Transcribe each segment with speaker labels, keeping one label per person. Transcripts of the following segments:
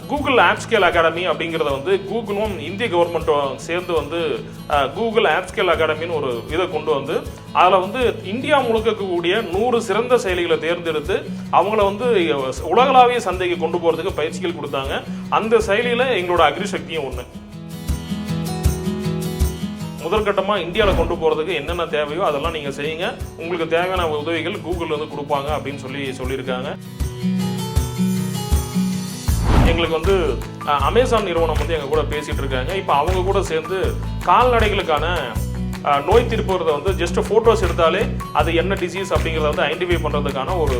Speaker 1: Google app scale academy அப்படிங்கிறத வந்து கூகுளும் இந்திய கவர்மெண்ட்டும் சேர்ந்து வந்து கூகுள் ஆப் ஸ்கேல் அகாடமின்னு ஒரு இதை கொண்டு வந்து அதில் வந்து இந்தியா முழுக்க இருக்கக்கூடிய 100 சிறந்த செயலிகளை தேர்ந்தெடுத்து அவங்கள வந்து உலகளாவிய சந்தைக்கு கொண்டு போகிறதுக்கு பயிற்சிகள் கொடுத்தாங்க. அந்த செயலியில் எங்களோட அக்ரிசக்தியும் ஒன்று. முதற்கட்டமாக இந்தியாவில் கொண்டு போகிறதுக்கு என்னென்ன தேவையோ அதெல்லாம் நீங்கள் செய்யுங்க, உங்களுக்கு தேவையான உதவிகள் கூகுள் வந்து கொடுப்பாங்க அப்படின்னு சொல்லியிருக்காங்க. எங்களுக்கு வந்து அமேசான் நிறுவனம் வந்து எங்கள் கூட பேசிகிட்டு இருக்காங்க. இப்போ அவங்க கூட சேர்ந்து கால்நடைகளுக்கான நோய் தீர்ப்புறதை வந்து ஜஸ்ட் ஃபோட்டோஸ் எடுத்தாலே அது என்ன டிசீஸ் அப்படிங்கிறத வந்து ஐடென்டிஃபை பண்ணுறதுக்கான ஒரு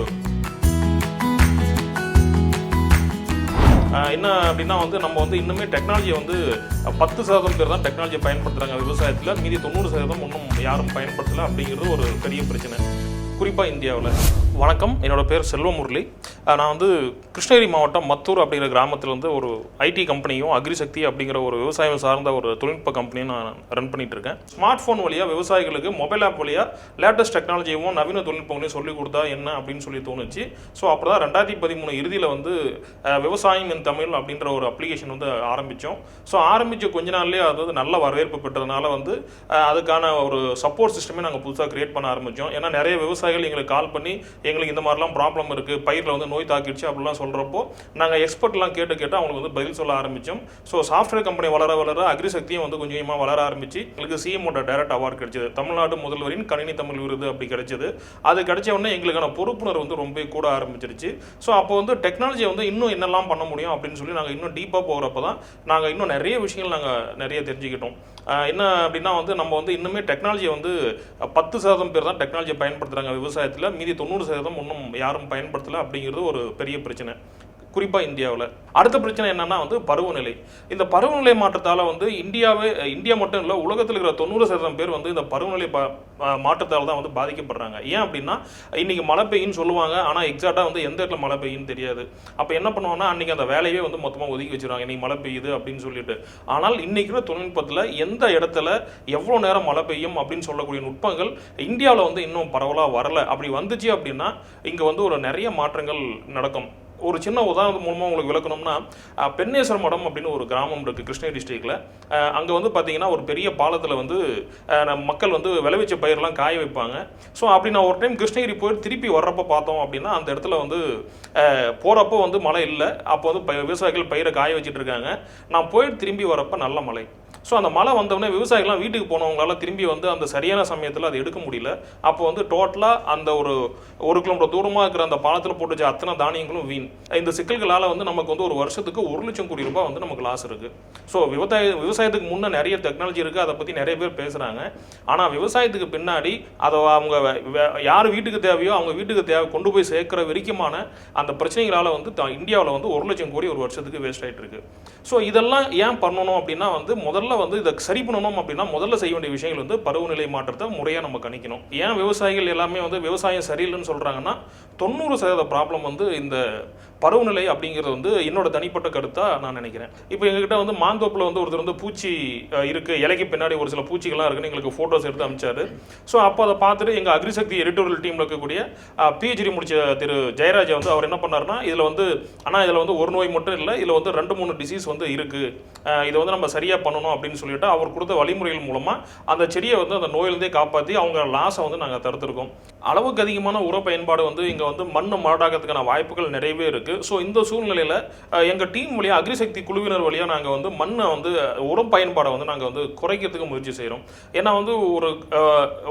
Speaker 1: என்ன அப்படின்னா வந்து நம்ம வந்து இன்னுமே டெக்னாலஜியை வந்து 10% பேர் தான் டெக்னாலஜியை பயன்படுத்துகிறாங்க விவசாயத்தில், மீதி 90% இன்னும் யாரும் பயன்படுத்தலை அப்படிங்கிறது ஒரு பெரிய பிரச்சனை குறிப்பாக இந்தியாவில். வணக்கம், என்னோட பேர் செல்வமுரளி. நான் வந்து கிருஷ்ணகிரி மாவட்டம் மத்தூர் அப்படிங்கிற கிராமத்தில் வந்து ஒரு ஐடி கம்பெனியும் அக்ரிசக்தி அப்படிங்கிற ஒரு விவசாயம் சார்ந்த ஒரு தொழில்நுட்ப கம்பெனியும் நான் ரன் பண்ணிட்டு இருக்கேன். ஸ்மார்ட் ஃபோன் வழியாக விவசாயிகளுக்கு மொபைல் ஆப் வழியாக லேட்டஸ்ட் டெக்னாலஜியும் நவீன தொழில்நுட்பங்களையும் சொல்லிக் கொடுத்தா என்ன அப்படின்னு சொல்லி தோணுச்சு. ஸோ அப்போ தான் 2013 இறுதியில் வந்து விவசாயம் இன் தமிழ் அப்படின்ற ஒரு அப்ளிகேஷன் வந்து ஆரம்பித்தோம். ஸோ ஆரம்பித்த கொஞ்ச நாள்லேயே அது வந்து நல்ல வரவேற்பு பெற்றதுனால வந்து அதுக்கான ஒரு சப்போர்ட் சிஸ்டமே நாங்கள் புதுசாக கிரியேட் பண்ண ஆரம்பித்தோம். ஏன்னா நிறைய விவசாயிகள் எங்களுக்கு கால் பண்ணி எங்களுக்கு இந்த மாதிரிலாம் ப்ராப்ளம் இருக்குது, பயிரில் வந்து நோய் தாக்கிடுச்சு அப்படிலாம் சொல்கிறப்போ நாங்கள் எக்ஸ்பர்ட்லாம் கேட்டு அவங்களுக்கு வந்து பதில் சொல்ல ஆரம்பித்தோம். ஸோ சாஃப்ட்வேர் கம்பெனி வளர அக்ரிசக்தியும் வந்து கொஞ்சம் கொஞ்சமாக வளர ஆரம்பிச்சு எங்களுக்கு சிஎம்மோட டைரக்ட் அவார்டு கிடைச்சது, தமிழ்நாடு முதல்வரின் கணினி தமிழ் விருது அப்படி கிடைச்சது. அது கிடைச்ச உடனே எங்களுக்கான பொறுப்புணர்வு வந்து ரொம்ப கூட ஆரம்பிச்சிருச்சு. ஸோ அப்போ வந்து டெக்னாலஜியை வந்து இன்னும் என்னெல்லாம் பண்ண முடியும் அப்படின்னு சொல்லி நாங்கள் இன்னும் டீப்பாக போகிறப்ப தான் நாங்கள் இன்னும் நிறைய விஷயங்கள் நாங்கள் நிறைய தெரிஞ்சுக்கிட்டோம். என்ன அப்படின்னா வந்து நம்ம வந்து இன்னுமே டெக்னாலஜியை வந்து 10% பேர் தான் டெக்னாலஜியை பயன்படுத்துகிறாங்க விவசாயத்தில், மீதி 90% இன்னும் யாரும் பயன்படுத்தலை அப்படிங்கிறது ஒரு பெரிய பிரச்சனை குறிப்பாக இந்தியாவில். அடுத்த பிரச்சனை என்னன்னா வந்து பருவநிலை. இந்த பருவநிலை மாற்றத்தால் வந்து இந்தியா மட்டும் இல்லை, உலகத்தில் இருக்கிற 90% பேர் வந்து இந்த பருவநிலை மாற்றத்தால் தான் வந்து பாதிக்கப்படுறாங்க. ஏன் அப்படின்னா இன்னைக்கு மழை பெய்யுன்னு சொல்லுவாங்க, ஆனால் எக்ஸாக்டாக வந்து எந்த இடத்துல மழை பெய்யுன்னு தெரியாது. அப்போ என்ன பண்ணுவாங்கன்னா அன்றைக்கி அந்த வேலையே வந்து மொத்தமாக ஒதுக்கி வச்சுருவாங்க, இன்னைக்கு மழை பெய்யுது அப்படின்னு சொல்லிட்டு. ஆனால் இன்னைக்கு தொழில்நுட்பத்தில் எந்த இடத்துல எவ்வளோ நேரம் மழை பெய்யும் அப்படின்னு சொல்லக்கூடிய நுட்பங்கள் இந்தியாவில் வந்து இன்னும் பரவலாக வரலை. அப்படி வந்துச்சு அப்படின்னா இங்கே வந்து ஒரு நிறைய மாற்றங்கள் நடக்கும். ஒரு சின்ன உதாரணம் மூலமாக உங்களுக்கு விளக்கணும்னா, பெண்ணேஸ்வரம் மடம் அப்படின்னு ஒரு கிராமம் இருக்குது கிருஷ்ணகிரி டிஸ்ட்ரிக்டில். அங்கே வந்து பார்த்தீங்கன்னா ஒரு பெரிய பாலத்தில் வந்து மக்கள் வந்து விளைவிச்ச பயிரெலாம் காய வைப்பாங்க. ஸோ அப்படி நான் ஒரு டைம் கிருஷ்ணகிரி போய் திருப்பி வர்றப்போ பார்த்தோம் அப்படின்னா அந்த இடத்துல வந்து போகிறப்போ வந்து மழை இல்லை. அப்போ வந்து விவசாயிகள் பயிரை காய வச்சுட்டு இருக்காங்க. நான் போயிட்டு திரும்பி வரப்போ நல்ல மழை. ஸோ அந்த மழை வந்தோடனே விவசாயிகள்லாம் வீட்டுக்கு போனவங்களால திரும்பி வந்து அந்த சரியான சமயத்தில் அதை எடுக்க முடியல. அப்போ வந்து டோட்டலாக அந்த ஒரு கிலோமீட்டர் தூரமாக இருக்கிற அந்த பாலத்தில் போட்டு வச்ச அத்தனை தானியங்களும் வீண். இந்த சிக்கல்களால் வந்து நமக்கு வந்து ஒரு வருஷத்துக்கு 1,00,000 கோடி ரூபாய் வந்து நமக்கு லாஸ் இருக்குது. ஸோ விவசாயத்துக்கு முன்னே நிறைய டெக்னாலஜி இருக்குது, அதை பற்றி நிறைய பேர் பேசுகிறாங்க. ஆனால் விவசாயத்துக்கு பின்னாடி அதை அவங்க யார் வீட்டுக்கு தேவையோ அவங்க வீட்டுக்கு கொண்டு போய் சேர்க்குற வரைக்குமான அந்த பிரச்சனைகளால் வந்து இந்தியாவில் வந்து 1,00,000 கோடி ஒரு வருஷத்துக்கு வேஸ்ட் ஆகிட்டு இருக்கு. ஸோ இதெல்லாம் ஏன் பண்ணணும் அப்படின்னா வந்து முதல்ல வந்து இதை சரி பண்ணணும் அப்படின்னா முதல்ல செய்ய வேண்டிய விஷயங்கள் வந்து பருவநிலை மாற்றத்தை முறையாக நம்ம கணிக்கணும். ஏன் விவசாயிகள் எல்லாமே வந்து விவசாயம் சரியில்லைன்னு சொல்கிறாங்கன்னா 90% ப்ராப்ளம் வந்து இந்த பருவநிலை அப்படிங்கிறது வந்து என்னோட தனிப்பட்ட கருத்தாக நான் நினைக்கிறேன். இப்போ எங்ககிட்ட வந்து மாந்தோப்பில் வந்து ஒருத்தர் வந்து பூச்சி இருக்குது, இலைக்கு பின்னாடி ஒரு சில பூச்சிகள்லாம் இருக்குன்னு எங்களுக்கு ஃபோட்டோஸ் எடுத்து அனுப்பிச்சாரு. ஸோ அப்போ அதை பார்த்துட்டு எங்கள் அக்ரிசக்தி எடிட்டோரியல் டீமில் இருக்கக்கூடிய பிஹெச்டி முடிச்ச திரு ஜெயராஜா வந்து அவர் என்ன பண்ணாருன்னா இதில் வந்து இதில் வந்து ஒரு நோய் மட்டும் இல்லை, இதில் வந்து 2-3 டிசீஸ் வந்து இருக்குது, இதை வந்து நம்ம சரியாக பண்ணணும் அப்படின்னு சொல்லிட்டு அவர் கொடுத்த வழிமுறைகள் மூலமாக அந்த செடியை வந்து அந்த நோயிலிருந்தே காப்பாற்றி அவங்க லாஸை வந்து நாங்கள் தடுத்துருக்கோம். அளவுக்கு அதிகமான உர பயன்பாடு வந்து இங்கே வந்து மண்ணை மாடாகிறதுக்கான வாய்ப்புகள் நிறையவே இருக்குது. ஸோ இந்த சூழ்நிலையில் எங்கள் டீம் வழியாக அக்ரிசக்தி குழுவினர் வழியாக நாங்கள் வந்து மண்ணை வந்து உரம் பயன்பாடை வந்து நாங்கள் வந்து குறைக்கிறதுக்கு முயற்சி செய்கிறோம். ஏன்னா வந்து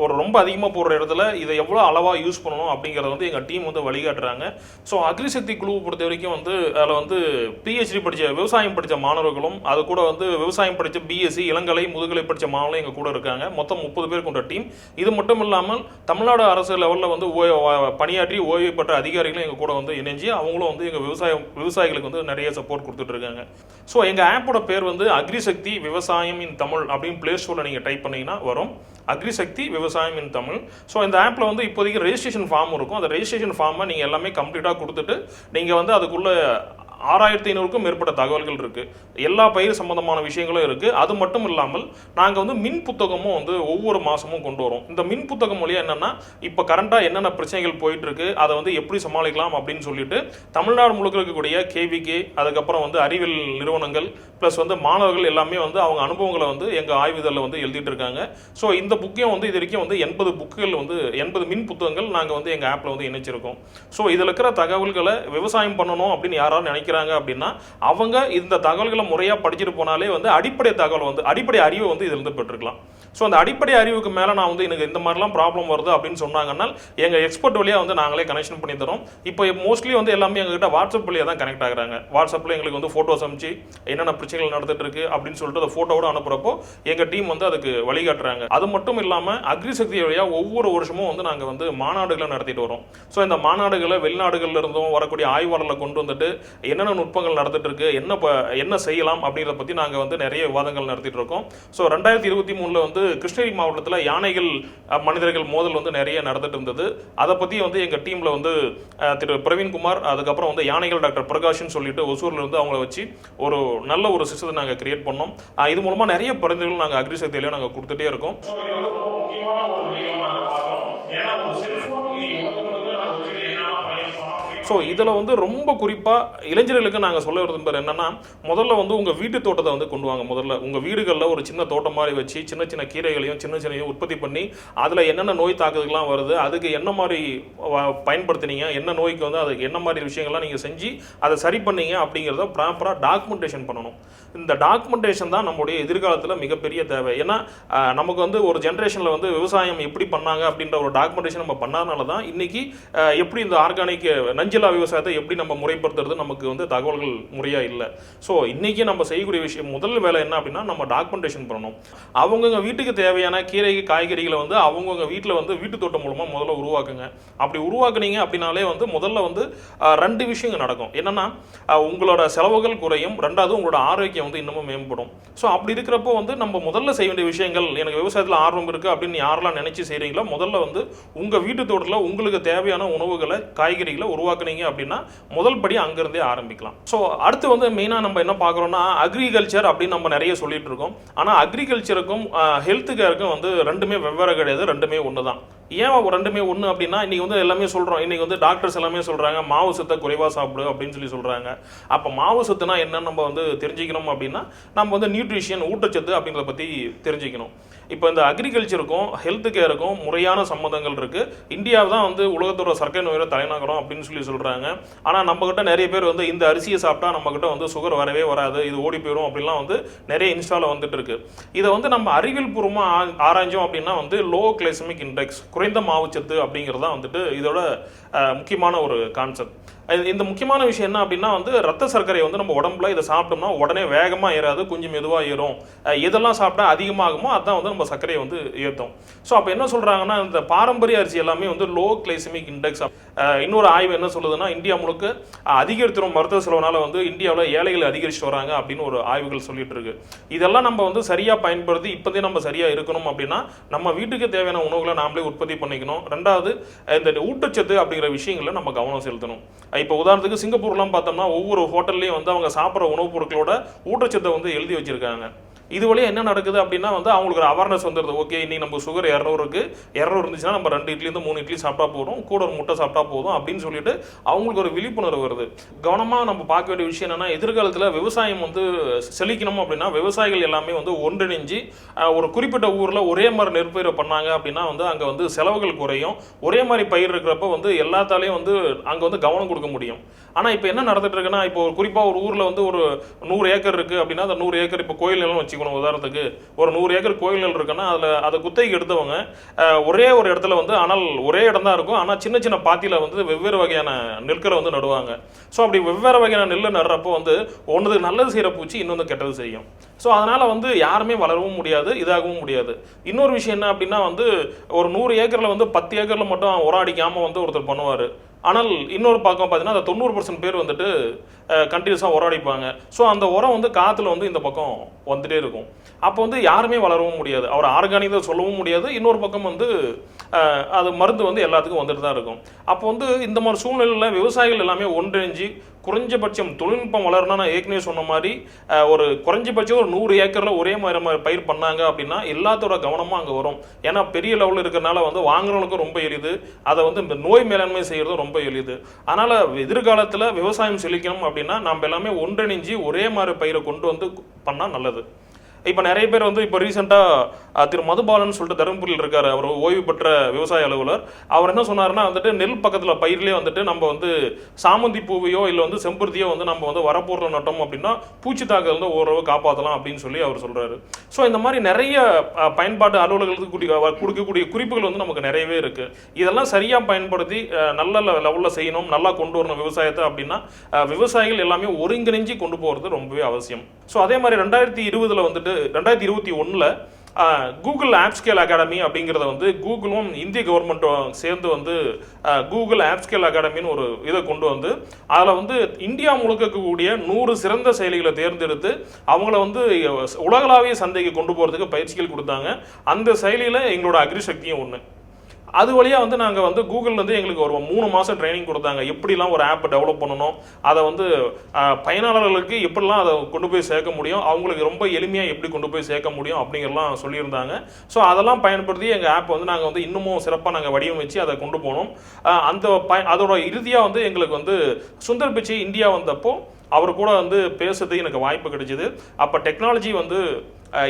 Speaker 1: ஒரு ரொம்ப அதிகமாக போடுற இடத்துல இதை எவ்வளோ அளவாக யூஸ் பண்ணணும் அப்படிங்கிறத வந்து எங்கள் டீம் வந்து வழிகாட்டுறாங்க. ஸோ அக்ரிசக்தி குழுவை பொறுத்த வரைக்கும் வந்து அதில் வந்து பிஹெச்டி படித்த விவசாயம் படித்த மாணவர்களும் அது கூட வந்து விவசாயம் படித்த பிஎஸ்சி இளங்கலை முதுகலை படித்த மாணவர்களும் எங்கள் கூட இருக்காங்க. மொத்தம் 30 பேர் கொண்ட டீம். இது மட்டும் இல்லாமல் தமிழ்நாடு அரசு லெவலில் வந்து பணியாற்றி ஓய்வு பெற்ற அதிகாரிகளும் எங்கள் கூட வந்து இணைஞ்சு அவங்களும் வந்து எங்கள் விவசாயிகளுக்கு வந்து நிறைய சப்போர்ட் கொடுத்துட்டு இருக்காங்க. ஸோ எங்கள் ஆப்போட பேர் வந்து அக்ரிசக்தி விவசாயம் இன் தமிழ் அப்படின்னு பிளே ஸ்டோரில் நீங்கள் டைப் பண்ணிங்கன்னா வரும், அக்ரிசக்தி விவசாயம் இன் தமிழ். ஸோ இந்த ஆப்பில் வந்து இப்போதைக்கு ரெஜிஸ்ட்ரேஷன் ஃபார்ம் இருக்கும். அந்த ரெஜிஸ்ட்ரேஷன் ஃபார்மை நீங்கள் எல்லாமே கம்ப்ளீட்டாக கொடுத்துட்டு நீங்கள் வந்து அதுக்குள்ளே 6500க்கும் மேற்பட்ட தகவல்கள் இருக்குது. எல்லா பயிர் சம்பந்தமான விஷயங்களும் இருக்குது. அது மட்டும் இல்லாமல் நாங்கள் வந்து மின் புத்தகமும் வந்து ஒவ்வொரு மாதமும் கொண்டு வரோம். இந்த மின் புத்தகம் மூலியம் என்னென்னா இப்போ கரண்டாக என்னென்ன பிரச்சனைகள் போயிட்டு இருக்கு, அதை வந்து எப்படி சமாளிக்கலாம் அப்படின்னு சொல்லிட்டு தமிழ்நாடு முழுக்க இருக்கக்கூடிய கேவிகே, அதுக்கப்புறம் வந்து அறிவியல் நிறுவனங்கள் ப்ளஸ் வந்து மாணவர்கள் எல்லாமே வந்து அவங்க அனுபவங்களை வந்து எங்கள் ஆய்வுதலில் வந்து எழுதிட்டு இருக்காங்க. ஸோ இந்த புக்கையும் வந்து இது வரைக்கும் வந்து 80 புக்குகள் வந்து 80 மின் புத்தகங்கள் நாங்கள் வந்து எங்கள் ஆப்பில் வந்து இணைச்சிருக்கோம். ஸோ இதில் இருக்கிற தகவல்களை விவசாயம் பண்ணணும் அப்படின்னு யாராவது நினைக்கிறாங்க அப்படின்னா அவங்க இந்த தகவல்களை முறையாக படிச்சுட்டு போனாலே வந்து அடிப்படை தகவல் வந்து அடிப்படை அறிவை வந்து இதிலிருந்து பெற்றுக்கலாம். ஸோ அந்த அடிப்படை அறிவுக்கு மேலே நான் வந்து எனக்கு இந்த மாதிரிலாம் ப்ராப்ளம் வருது அப்படின்னு சொன்னாங்கன்னா எங்கள் எக்ஸ்பர்ட் வழியாக வந்து நாங்களே கனெக்ஷன் பண்ணி தரோம். இப்போ மோஸ்ட்லி வந்து எல்லாமே எங்ககிட்ட வாட்ஸ்அப் வழியாக தான் கனெக்ட் ஆகுறாங்க. வாட்ஸ்அப்பில் எங்களுக்கு வந்து ஃபோட்டோஸ் அனுப்பிச்சு என்னென்ன பிரச்சனைகள் நடந்துட்டு இருக்கு அப்படின்னு சொல்லிட்டு அந்த ஃபோட்டோவோட அனுப்புறப்போ எங்கள் டீம் வந்து அதுக்கு வழிகாட்டுறாங்க. அது மட்டும் இல்லாமல் அக்ரிசக்தி வழியாக ஒவ்வொரு வருஷமும் வந்து நாங்கள் வந்து மாநாடுகளை நடத்திட்டு வரோம். ஸோ இந்த மாநாடுகளை வெளிநாடுகளில் இருந்தும் வரக்கூடிய ஆய்வாளர்களை கொண்டு வந்துட்டு என்னென்ன நுட்பங்கள் நடந்துட்டு இருக்கு, என்ன செய்யலாம் அப்படிங்கிறத பற்றி நாங்கள் வந்து நிறைய விவாதங்கள் நடத்திட்டு இருக்கோம். ஸோ 2023 வந்து கிருஷ்ணகிரி மாவட்டத்தில் யானைகள் மனிதர்கள் மோதல் வந்து நிறைய நடந்துட்டு இருந்தது. அதை பற்றி வந்து எங்கள் டீமில் வந்து திரு பிரவீன்குமார், அதுக்கப்புறம் வந்து யானைகள் டாக்டர் பிரகாஷ்னு சொல்லிட்டு ஒசூரில் இருந்து அவங்கள வச்சு ஒரு நல்ல ஒரு சிஸ்டத்தை நாங்கள் கிரியேட் பண்ணோம். இது மூலமாக நிறைய பரிந்துரைகள் நாங்கள் அக்ரிசக்தியிலையும் நாங்கள் கொடுத்துட்டே இருக்கோம். ஸோ இதில் வந்து ரொம்ப குறிப்பாக இளைஞர்களுக்கு நாங்கள் சொல்ல விரும்புகிற என்னென்னா, முதல்ல வந்து உங்கள் வீட்டு தோட்டத்தை வந்து கொண்டு வாங்க. முதல்ல உங்கள் வீடுகளில் ஒரு சின்ன தோட்டம் மாதிரி வச்சு சின்ன சின்ன கீரைகளையும் சின்ன சின்ன உற்பத்தி பண்ணி அதில் என்னென்ன நோய் தாக்குதல்கள்லாம் வருது, அதுக்கு என்ன மாதிரி பயன்படுத்தினீங்க, என்ன நோய்க்கு வந்து அதுக்கு என்ன மாதிரி விஷயங்கள்லாம் நீங்கள் செஞ்சு அதை சரி பண்ணீங்க அப்படிங்கிறத ப்ராப்பராக டாக்குமெண்டேஷன் பண்ணணும். இந்த டாக்குமெண்டேஷன் தான் நம்முடைய எதிர்காலத்தில் மிகப்பெரிய தேவை. ஏன்னா நமக்கு வந்து ஒரு ஜென்ரேஷனில் வந்து விவசாயம் எப்படி பண்ணாங்க அப்படின்ற ஒரு டாக்குமெண்டேஷன் நம்ம பண்ணாதனால தான் இன்றைக்கி எப்படி இந்த ஆர்கானிக் நஞ்சில்லா விவசாயத்தை எப்படி நம்ம முறைப்படுத்துறது நமக்கு வந்து தகவல்கள் முறையாக இல்லை. ஸோ இன்றைக்கி நம்ம செய்யக்கூடிய விஷயம் முதல் வேலை என்ன அப்படின்னா நம்ம டாக்குமெண்டேஷன் பண்ணணும். அவங்கவுங்க வீட்டுக்கு தேவையான கீரை காய்கறிகளை வந்து அவங்கவுங்க வீட்டில் வந்து வீட்டு தோட்டம் மூலமாக முதல்ல உருவாக்குங்க. அப்படி உருவாக்குனீங்க அப்படின்னாலே வந்து முதல்ல வந்து 2 விஷயங்கள் நடக்கும். என்னென்னா உங்களோட செலவுகள் குறையும், 2வது உங்களோட ஆரோக்கியம் வந்து இன்னமும் மேம்படும். ஸோ அப்படி இருக்கிறப்போ வந்து நம்ம முதல்ல செய்ய வேண்டிய விஷயங்கள், எனக்கு விவசாயத்தில் ஆர்வம் இருக்குது அப்படின்னு யாரெல்லாம் நினச்சி செய்கிறீங்களோ முதல்ல வந்து உங்கள் வீட்டு தோட்டத்தில் உங்களுக்கு தேவையான உணவுகளை காய்கறிகளை உருவாக்குனீங்க அப்படின்னா முதல் படி அங்கிருந்தே ஆரம்பிக்கலாம். ஸோ அடுத்து வந்து மெயினாக நம்ம என்ன பார்க்குறோம்னா அக்ரிகல்ச்சர் அப்படின்னு நம்ம நிறைய சொல்லிட்டு இருக்கோம். ஆனால் அக்ரிகல்ச்சருக்கும் ஹெல்த் கேருக்கும் வந்து ரெண்டுமே வெவ்வேறு கிடையாது, ரெண்டுமே ஒன்று தான். ஏன் ரெண்டுமே ஒன்று அப்படின்னா இன்றைக்கி வந்து எல்லாமே சொல்கிறோம். இன்றைக்கி வந்து டாக்டர்ஸ் எல்லாமே சொல்கிறாங்க மாவு சத்தை குறைவாக சாப்பிடு அப்படின்னு சொல்லி சொல்கிறாங்க. அப்போ மாவு சத்துனா என்னன்னு நம்ம வந்து தெரிஞ்சுக்கணும் அப்படின்னா நம்ம வந்து நியூட்ரிஷன் ஊட்டச்சத்து அப்படிங்கிறத பற்றி தெரிஞ்சுக்கணும். இப்போ இந்த அக்ரிகல்ச்சருக்கும் ஹெல்த் கேருக்கும் முறையான சம்மந்தங்கள் இருக்குது. இந்தியாவை தான் வந்து உலகத்தோட சர்க்கரை நோயோட தலைநகரம் அப்படின்னு சொல்லி சொல்கிறாங்க. ஆனால் நம்மக்கிட்ட நிறைய பேர் வந்து இந்த அரிசியை சாப்பிட்டா நம்மக்கிட்ட வந்து சுகர் வரவே வராது, இது ஓடி போயிடும் அப்படின்லாம் வந்து நிறைய இன்ஸ்டாவில் வந்துட்டு இருக்கு. இதை வந்து நம்ம அறிவியல் பூர்வமாக ஆராய்ஞ்சோம் அப்படின்னா வந்து லோ கிளைசமிக் இண்டெக்ஸ், குறைந்த மாவுச்சத்து அப்படிங்கிறது தான் வந்துட்டு இதோட முக்கியமான ஒரு கான்செப்ட். இந்த முக்கியமான விஷயம் என்ன அப்படின்னா வந்து ரத்த சர்க்கரை வந்து நம்ம உடம்புல இதை சாப்பிட்டோம்னா உடனே வேகமாக ஏறாது, கொஞ்சம் மெதுவாக ஏறும். எதெல்லாம் சாப்பிட்டா அதிகமாகுமோ அதுதான் வந்து நம்ம சர்க்கரையை வந்து ஏற்றும். ஸோ அப்போ என்ன சொல்கிறாங்கன்னா இந்த பாரம்பரிய அரிசி எல்லாமே வந்து லோ கிளைசமிக் இண்டெக்ஸ். இன்னொரு ஆய்வு என்ன சொல்லுதுன்னா இந்தியா முழுக்க அதிகரித்திரும் மருத்துவ செலவுனால வந்து இந்தியாவில் ஏழைகள் அதிகரிச்சுட்டு வராங்க அப்படின்னு ஒரு ஆய்வுகள் சொல்லிட்டு இருக்கு. இதெல்லாம் நம்ம வந்து சரியாக பயன்படுத்தி இப்போதே நம்ம சரியாக இருக்கணும் அப்படின்னா நம்ம வீட்டுக்கு தேவையான உணவுகளை நாமளே உற்பத்தி பண்ணிக்கணும். 2வது இந்த ஊட்டச்சத்து அப்படிங்கிற விஷயங்களில் நம்ம கவனம் செலுத்தணும். இப்போ உதாரணத்துக்கு சிங்கப்பூர்லாம் பார்த்தோம்னா ஒவ்வொரு ஹோட்டல்லையும் வந்து அவங்க சாப்பிட்ற உணவுப் பொருட்களோட ஊட்டச்சத்தை வந்து எழுதி வச்சிருக்காங்க. இது வழியாக என்ன நடக்குது அப்படின்னா வந்து அவங்களுக்கு ஒரு அவேர்னஸ் வந்துடுது. ஓகே இன்னைக்கு நம்ம சுகர் 200 இருந்துச்சுன்னா நம்ம 2 இட்லிருந்து 3 இட்லி சாப்பிட்டா போதும், கூட ஒரு முட்டை சாப்பிட்டா போதும் அப்படின்னு சொல்லிட்டு அவங்களுக்கு ஒரு விழிப்புணர்வு வருது. கவனமாக நம்ம பார்க்க வேண்டிய விஷயம் என்னன்னா எதிர்காலத்தில் விவசாயம் வந்து செழிக்கணும் அப்படின்னா விவசாயிகள் எல்லாமே வந்து ஒன்றிணைஞ்சு ஒரு குறிப்பிட்ட ஊரில் ஒரே மாதிரி நெற்பயிரை பண்ணாங்க அப்படின்னா வந்து அங்கே வந்து செலவுகள் குறையும். ஒரே மாதிரி பயிர் இருக்கிறப்ப வந்து எல்லாத்தாலையும் வந்து அங்கே வந்து கவனம் கொடுக்க முடியும். ஆனால் இப்போ என்ன நடந்துட்டு இருக்குன்னா இப்போ குறிப்பாக ஒரு ஊரில் வந்து ஒரு 100 ஏக்கர் இருக்குது அப்படின்னா அந்த 100 ஏக்கர் இப்போ கோயில் நிலம் வச்சுக்கணும். உதாரணத்துக்கு ஒரு 100 ஏக்கர் கோயில் நிலம் இருக்குன்னா அதை குத்தகைக்கு எடுத்தவங்க ஒரே ஒரு இடத்துல வந்து ஆனால் ஒரே இடம் தான் இருக்கும், ஆனால் சின்ன சின்ன பாத்தியில் வந்து வெவ்வேறு வகையான நெற்களை வந்து நடுவாங்க. ஸோ அப்படி வெவ்வேறு வகையான நெல் நடுறப்போ வந்து ஒன்றுக்கு நல்லது செய்கிற பூச்சி இன்னொன்று கெட்டது செய்யும். ஸோ அதனால் வந்து யாருமே வளரவும் முடியாது, இதாகவும் முடியாது. இன்னொரு விஷயம் என்ன அப்படின்னா வந்து ஒரு 100 ஏக்கரில் வந்து 10 ஏக்கரில் மட்டும் உரம் அடிக்காமல் வந்து ஒருத்தர் பண்ணுவார். ஆனால் இன்னொரு பக்கம் பார்த்தீங்கன்னா அந்த 90% பேர் வந்துட்டு கண்டினியூஸாக உரம் அடிப்பாங்க. ஸோ அந்த உரம் வந்து காற்றுல வந்து இந்த பக்கம் வந்துட்டே இருக்கும். அப்போ வந்து யாருமே வளரவும் முடியாது, அவர் ஆர்கானிக் தான் சொல்லவும் முடியாது. இன்னொரு பக்கம் வந்து அது மருந்து வந்து எல்லாத்துக்கும் வந்துட்டு தான் இருக்கும். அப்போ வந்து இந்த மாதிரி சூழ்நிலையில் விவசாயிகள் எல்லாமே ஒன்றிணைஞ்சு குறைஞ்சபட்சம் தொழில்நுட்பம் வளரனா நான் ஏற்கனவே சொன்ன மாதிரி ஒரு குறைஞ்சபட்சம் ஒரு 100 ஏக்கரில் ஒரே மாதிரி பயிர் பண்ணாங்க அப்படின்னா எல்லாத்தோட கவனமும் அங்கே வரும். ஏன்னா பெரிய லெவலில் இருக்கிறனால வந்து வாங்குறவங்களுக்கும் ரொம்ப எளிது, அதை வந்து இந்த நோய் மேலாண்மை செய்கிறதும் ரொம்ப எளிது. அதனால் எதிர்காலத்தில் விவசாயம் செழிக்கணும் அப்படின்னா நம்ம எல்லாமே ஒன்றிணைஞ்சு ஒரே மாதிரி பயிரை கொண்டு வந்து பண்ணால் நல்லது. இப்போ நிறைய பேர் வந்து இப்போ ரீசெண்டாக திரு மதுபாலன் சொல்லிட்டு தருமபுரியில் இருக்கார், அவர் ஓய்வு பெற்ற விவசாய அலுவலர். அவர் என்ன சொன்னார்னா வந்துட்டு நெல் பக்கத்தில் பயிர்லேயே வந்துட்டு நம்ம வந்து சாமந்தி பூவையோ இல்லை வந்து செம்பருத்தியோ வந்து நம்ம வந்து வரப்போரில் நட்டோம் அப்படின்னா பூச்சி தாக்குதல் வந்து ஓரளவு காப்பாற்றலாம் அப்படின்னு சொல்லி அவர் சொல்கிறாரு. ஸோ இந்த மாதிரி நிறைய பயன்பாட்டு அலுவலர்களுக்கு கொடுக்கக்கூடிய குறிப்புகள் வந்து நமக்கு நிறையவே இருக்குது. இதெல்லாம் சரியாக பயன்படுத்தி நல்ல லெவலில் செய்யணும், நல்லா கொண்டு வரணும் விவசாயத்தை அப்படின்னா விவசாயிகள் எல்லாமே ஒருங்கிணைஞ்சு கொண்டு போகிறது ரொம்பவே அவசியம். ஸோ அதே மாதிரி 2020 வந்துட்டு 2021 கூகுள் ஆப் ஸ்கேல் அகாடமி அப்படிங்கிறத வந்து கூகுளும் இந்திய கவர்மெண்ட்டும் சேர்ந்து வந்து கூகுள் ஆப் ஸ்கேல் அகாடமின்னு ஒரு இதை கொண்டு வந்து அதில் வந்து இந்தியா முழுக்க இருக்கக்கூடிய 100 சிறந்த செயலிகளை தேர்ந்தெடுத்து அவங்கள வந்து உலகளாவிய சந்தைக்கு கொண்டு போகிறதுக்கு பயிற்சிகள் கொடுத்தாங்க. அந்த செயலியில் எங்களோட அக்ரிசக்தியும் ஒன்று. அது வழியாக வந்து நாங்கள் வந்து கூகுள்லேருந்து எங்களுக்கு ஒரு 3 மாதம் ட்ரைனிங் கொடுத்தாங்க, எப்படிலாம் ஒரு ஆப்பை டெவலப் பண்ணணும், அதை வந்து பயனாளர்களுக்கு எப்படிலாம் அதை கொண்டு போய் சேர்க்க முடியும், அவங்களுக்கு ரொம்ப எளிமையாக எப்படி கொண்டு போய் சேர்க்க முடியும் அப்படிங்கிறலாம் சொல்லியிருந்தாங்க. ஸோ அதெல்லாம் பயன்படுத்தி எங்கள் ஆப் வந்து நாங்கள் வந்து இன்னமும் சிறப்பாக நாங்கள் வடிவமைச்சு அதை கொண்டு போனோம். அதோட இறுதியாக வந்து எங்களுக்கு வந்து சுந்தர் பிச்சை இந்தியா வந்தப்போ அவர் கூட வந்து பேசுறதுக்கு எனக்கு வாய்ப்பு கிடைச்சிது. அப்போ டெக்னாலஜி வந்து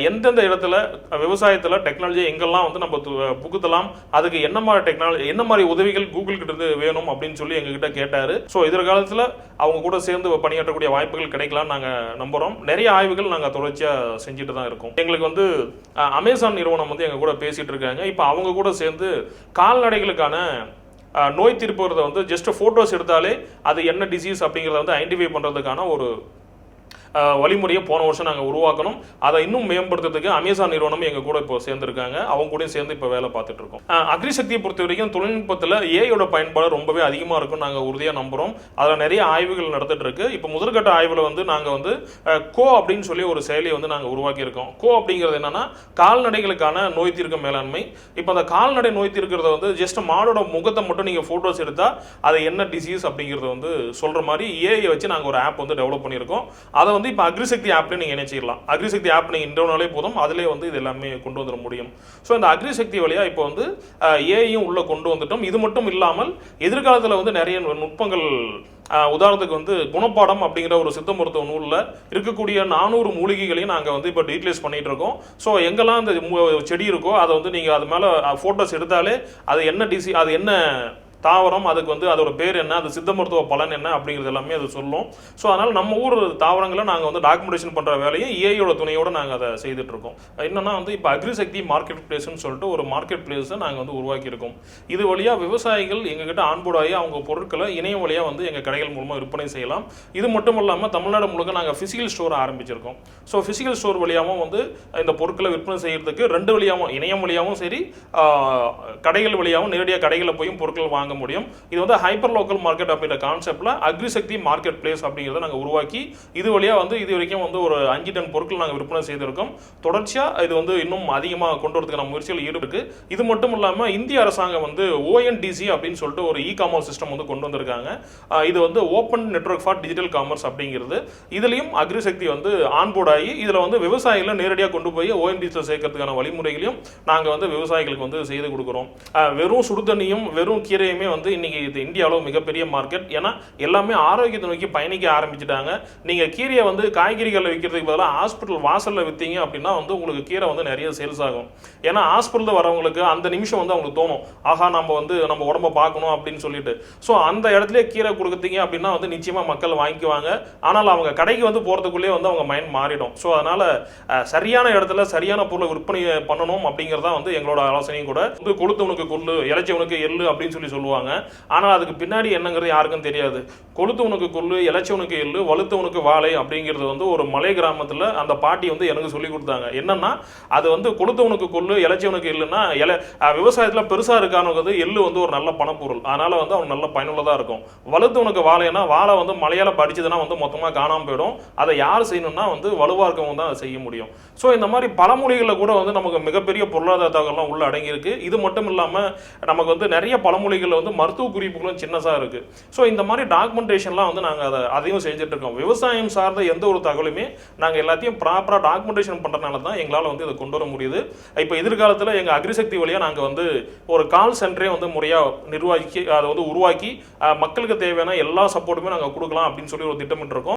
Speaker 1: எந்தெந்த இடத்துல விவசாயத்தில் டெக்னாலஜி எங்கெல்லாம் வந்து நம்ம புகுத்தலாம், அதுக்கு என்ன மாதிரி டெக்னாலஜி என்ன மாதிரி உதவிகள் கூகுள் கிட்ட இருந்து வேணும் அப்படின்னு சொல்லி எங்ககிட்ட கேட்டார். ஸோ எதிர்காலத்தில் அவங்க கூட சேர்ந்து பணியாற்றக்கூடிய வாய்ப்புகள் கிடைக்கலாம்னு நாங்கள் நம்புகிறோம். நிறைய ஆய்வுகள் நாங்கள் தொடர்ச்சியாக செஞ்சுட்டு தான் இருக்கோம். எங்களுக்கு வந்து அமேசான் நிறுவனம் வந்து எங்கள் கூட பேசிகிட்டு இருக்காங்க. இப்போ அவங்க கூட சேர்ந்து கால்நடைகளுக்கான நோய் தீர்ப்புறதை வந்து ஜஸ்ட் ஃபோட்டோஸ் எடுத்தாலே அது என்ன டிசீஸ் அப்படிங்கிறத வந்து ஐடென்டிஃபை பண்ணுறதுக்கான ஒரு வழிமுறையை போன வருஷம் நாங்கள் உருவாக்கணும். அதை இன்னும் மேம்படுத்துறதுக்கு அமேசான் நிறுவனம் எங்கள் கூட இப்போ சேர்ந்துருக்காங்க. அவங்க கூட சேர்ந்து இப்போ வேலை பார்த்துட்டு இருக்கோம். அக்ரிசக்தியை பொறுத்த வரைக்கும் தொழில்நுட்பத்தில் ஏஐயோட பயன்பாடு ரொம்பவே அதிகமாக இருக்கும் நாங்கள் உறுதியாக நம்புகிறோம். அதில் நிறைய ஆய்வுகள் நடந்துட்டு இருக்கு. இப்போ முதற்கட்ட ஆய்வில் வந்து நாங்கள் வந்து கோ அப்படின்னு சொல்லி ஒரு செயலியை வந்து நாங்கள் உருவாக்கியிருக்கோம். கோ அப்படிங்கிறது என்னன்னா கால்நடைகளுக்கான நோய் தீர்க்க மேலாண்மை. இப்போ அந்த கால்நடை நோய் தீர்க்கிறத வந்து ஜஸ்ட் மாடோட முகத்தை மட்டும் நீங்கள் ஃபோட்டோஸ் எடுத்தால் அது என்ன டிசீஸ் அப்படிங்கிறத வந்து சொல்கிற மாதிரி ஏஐ வச்சு நாங்கள் ஒரு ஆப் வந்து டெவலப் பண்ணியிருக்கோம். அதை வந்து இப்போ அக்ரிசக்தி ஆப்ல நீங்கள் இணைச்சிடலாம். அக்ரிசக்தி ஆப் நீங்கள் இன்டர்னாலே போதும், அதிலே வந்து இது எல்லாமே கொண்டு வந்துட முடியும். ஸோ இந்த அக்ரிசக்தி வழியாக இப்போ வந்து ஏஐயும் உள்ளே கொண்டு வந்துட்டோம். இது மட்டும் இல்லாமல் எதிர்காலத்தில் வந்து நிறைய நுட்பங்கள், உதாரணத்துக்கு வந்து குணப்பாடம் அப்படிங்கிற ஒரு சித்த மருத்துவ நூலில் இருக்கக்கூடிய 400 மூலிகைகளையும் நாங்கள் வந்து இப்போ டீட்டெயில்ஸ் பண்ணிகிட்டு இருக்கோம். ஸோ எங்கெல்லாம் அந்த செடி இருக்கோ அதை வந்து நீங்கள் அது மேலே ஃபோட்டோஸ் எடுத்தாலே அது என்ன அது என்ன தாவரம், அதுக்கு வந்து அதோட பேர் என்ன, அது சித்த மருத்துவ பலன் என்ன அப்படிங்கிறது எல்லாமே அது சொல்லும். ஸோ அதனால் நம்ம ஊர் தாவரங்களை நாங்கள் வந்து டாக்குமெண்டேஷன் பண்ணுற வேலையை ஏஐயோட துணையோடு நாங்கள் அதை செய்துட்டு இருக்கோம். என்னன்னா வந்து இப்போ அக்ரிசக்தி மார்க்கெட் பிளேஸ்ன்னு சொல்லிட்டு ஒரு மார்க்கெட் பிளேஸை நாங்கள் வந்து உருவாக்கியிருக்கோம். இது வழியாக விவசாயிகள் எங்ககிட்ட ஆன்போர்டாகி அவங்க பொருட்களை இணையம் வழியாக வந்து எங்கள் கடைகள் மூலமாக விற்பனை செய்யலாம். இது மட்டும் இல்லாமல் தமிழ்நாடு முழுக்க நாங்கள் ஃபிசிக்கல் ஸ்டோர் ஆரம்பிச்சிருக்கோம். ஸோ ஃபிசிக்கல் ஸ்டோர் வழியாகவும் வந்து இந்த பொருட்களை விற்பனை செய்கிறதுக்கு 2 வழியாகவும், இணையம் வழியாகவும் சரி கடைகள் வழியாகவும் நேரடியாக கடைகளில் போய் பொருட்கள் வாங்க முடியும். இது வந்து ஹைப்பர் லோக்கல் மார்க்கெட் அப்படின்ற கான்செப்ட்ல அக்ரிசக்தி மார்க்கெட் பிளேஸ் அப்படிங்கிறத நாங்கள் உருவாக்கி இது வழியாக வந்து இது வரைக்கும் வந்து ஒரு 5 டன் பொருட்கள் நாங்கள் விற்பனை செய்திருக்கோம். தொடர்ச்சியாக இது வந்து இன்னும் அதிகமாக கொண்டு வரதுக்கான முயற்சிகள் ஈடுபட்டு, இது மட்டும் இல்லாமல் இந்திய அரசாங்கம் வந்து ONDC அப்படின்னு சொல்லிட்டு ஒரு காமர்ஸ் சிஸ்டம் வந்து கொண்டு வந்திருக்காங்க. இது வந்து open network for digital commerce அப்படிங்கிறது. இதுலையும் அக்ரிசக்தி வந்து ஆன்போர்ட் ஆகி இதில் வந்து விவசாயிகளை நேரடியாக கொண்டு போய் ONDCயில் சேர்க்கறதுக்கான வழிமுறைகளையும் நாங்கள் வந்து விவசாயிகளுக்கு வந்து செய்து கொடுக்குறோம். வெறும் சுடுதண்ணியும் வெறும் கீரையுமே வந்து இன்னைக்கு இது இந்தியாவில் மிகப்பெரிய மார்க்கெட். ஏன்னா எல்லாமே ஆரோக்கியத்தை நோக்கி பயணிக்க ஆரம்பிச்சுட்டாங்க. நீங்கள் கீரையை வந்து காய்கறிகளில் விற்கிறதுக்கு பதிலாக ஹாஸ்பிட்டல் வாசலில் விற்றீங்க அப்படின்னா வந்து உங்களுக்கு கீரை வந்து நிறைய சேல்ஸ் ஆகும். ஏன்னா ஹாஸ்பிட்டலில் வரவங்களுக்கு அந்த நிமிஷம் வந்து அவங்களுக்கு தோணும், ஆஹா நம்ம வந்து நம்ம உடம்ப பார்க்கணும் அப்படின்னு சொல்லிட்டு. ஸோ அந்த இடத்துல கீரை கொடுக்குறீங்க அப்படின்னா வந்து நிச்சயமாக மக்கள் வாங்கிக்குவாங்க. ஆனால் அவங்க கடைக்கு வந்து போகிறதுக்குள்ளே வந்து அவங்க மைண்ட் மாறிடும். ஸோ அதனால் சரியான இடத்துல சரியான பொருளை விற்பனை பண்ணணும் அப்படிங்கிறதா வந்து எங்களோட ஆலோசனையும் கூட. வந்து கொளுத்தவனுக்கு கொள்ளு, இளைச்சவனுக்கு எள்ளு அப்படின்னு சொல்லி சொல்லுவாங்க. ஆனால் அதுக்கு பின்னாடி என்னங்கிறது யாருக்கும் தெரியாது. கொளுத்தவனுக்கு கொள்ளு, இளைச்சவனுக்கு எள்ளு, வலுத்தவனுக்கு வாழை அப்படிங்கிறது வந்து ஒரு மலை கிராமத்தில் அந்த பாட்டி வந்து எனக்கு சொல்லி கொடுத்தாங்க. என்னன்னா அது வந்து கொளுத்தவனுக்கு கொள்ளு, இளைச்சவனுக்கு எள்ளுன்னா விவசாயத்தில் பெருசாக இருக்கானது எள்ளு வந்து ஒரு நல்ல பணப்பொருள், அதனால வந்து அவன் நல்ல பயனுள்ளதாக இருக்கும். வலுத்தவனுக்கு வாழைன்னா வாழை வந்து மலையால் படிச்சதுன்னா வந்து மொத்தமாக காணாமல் போயிடும். அதை யார் செய்யணும்னா வந்து வலுவாக இருக்கவங்க தான் அதை செய்ய முடியும். ஸோ இந்த மாதிரி பழமொழிகளில் கூட வந்து நமக்கு மிகப்பெரிய பொருளாதார தகவல்லாம் உள்ள அடங்கியிருக்கு. இது மட்டும் இல்லாமல் நமக்கு வந்து நிறைய பழமொழிகள் இதில் வந்து மருத்துவ குறிப்புகளும் சின்னதாக இருக்குது. ஸோ இந்த மாதிரி டாக்குமெண்டேஷன்லாம் வந்து நாங்கள் அதையும் செஞ்சுட்டு இருக்கோம். விவசாயம் சார்ந்த எந்த ஒரு தகவலுமே நாங்கள் எல்லாத்தையும் ப்ராப்பராக டாக்குமெண்டேஷன் பண்ணுறதுனால தான் எங்களால் வந்து இதை கொண்டு வர முடியுது. இப்போ எதிர்காலத்தில் எங்கள் அக்ரிசக்தி வழியாக நாங்கள் வந்து ஒரு கால் சென்டரே வந்து முறையாக நிர்வாகி அதை வந்து உருவாக்கி மக்களுக்கு தேவையான எல்லா சப்போர்ட்டுமே நாங்கள் கொடுக்கலாம் அப்படின்னு சொல்லி ஒரு திட்டமிட்டு இருக்கோம்.